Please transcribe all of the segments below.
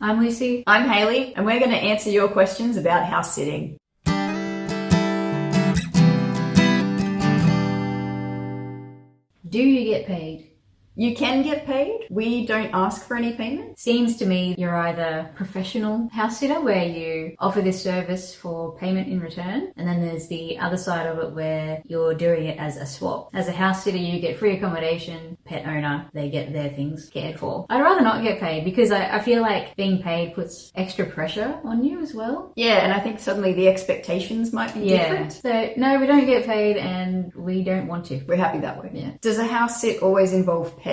I'm Lucy. I'm Hayley, and we're going to answer your questions about house sitting. Do you get paid? You can get paid. We don't ask for any payment. Seems to me you're either professional house sitter where you offer this service for payment in return, and then there's the other side of it where you're doing it as a swap. As a house sitter, you get free accommodation. Pet owner, they get their things cared for. I'd rather not get paid because I feel like being paid puts extra pressure on you as well. Yeah, and I think suddenly the expectations might be different. So no, we don't get paid and we don't want to. We're happy that way. Yeah. Does a house sit always involve pets?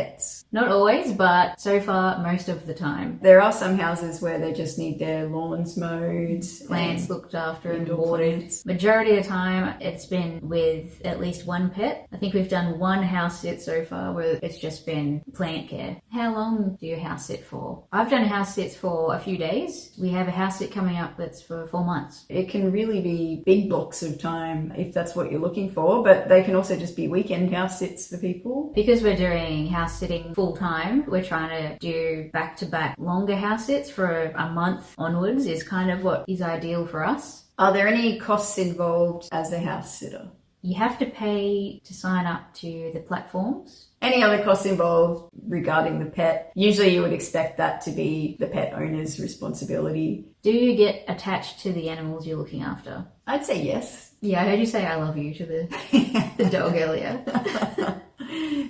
Not always, but so far most of the time. There are some houses where they just need their lawns mowed, Plants looked after and indoor watered. plants. Majority of the time it's been with at least one pet. I think we've done one house sit so far where it's just been plant care. How long do you house sit for? I've done house sits for a few days. We have a house sit coming up that's for 4 months. It can really be big blocks of time if that's what you're looking for, but they can also just be weekend house sits for people. Because we're doing house sitting full time, we're trying to do back-to-back longer house sits for a month onwards is kind of what is ideal for us. Are there any costs involved as a house sitter? You have to pay to sign up to the platforms. Any other costs involved regarding the pet? Usually you would expect that to be the pet owner's responsibility. Do you get attached to the animals you're looking after? I'd say yes. Yeah, I heard you say I love you to the dog earlier.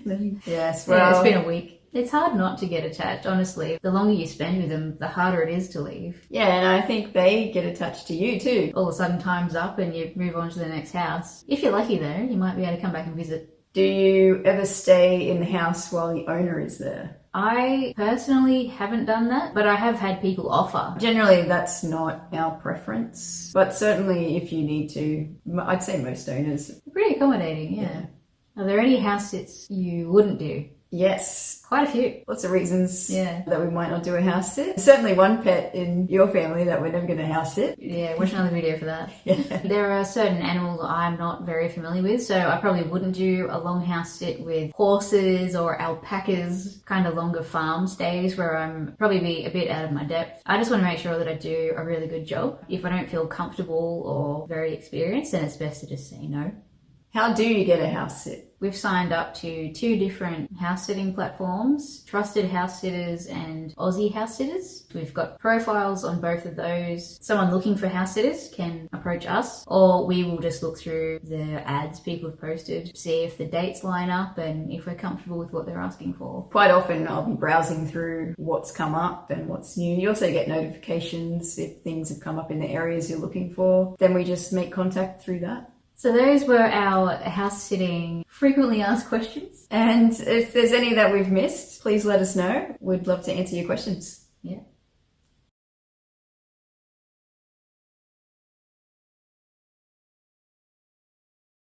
Yes, Yeah, well, it's been a week. It's hard not to get attached, honestly. The longer you spend with them, the harder it is to leave. yeah, and I think they get attached to you too. All of a sudden time's up and you move on to the next house. If you're lucky though, you might be able to come back and visit. Do you ever stay in the house while the owner is there? I personally haven't done that, but I have had people offer. Generally, that's not our preference, but certainly if you need to, I'd say most owners. Pretty accommodating, yeah. Are there any house sits you wouldn't do? Yes, Quite a few. lots of reasons Yeah. that we might not do a house sit. Certainly one pet in your family that we're never going to house sit. Yeah, watch another video for that. Yeah. There are certain animals I'm not very familiar with, so I probably wouldn't do a long house sit with horses or alpacas, kind of longer farm stays where I'm probably be a bit out of my depth. I just want to make sure that I do a really good job. If I don't feel comfortable or very experienced, then it's best to just say no. How do you get a house sit? We've signed up to 2 different house sitting platforms, Trusted House Sitters and Aussie House Sitters. We've got profiles on both of those. Someone looking for house sitters can approach us, or we will just look through the ads people have posted, see if the dates line up and if we're comfortable with what they're asking for. Quite often I'll be browsing through what's come up and what's new. You also get notifications if things have come up in the areas you're looking for. Then we just make contact through that. So those were our house sitting frequently asked questions. And if there's any that we've missed, please let us know. We'd love to answer your questions.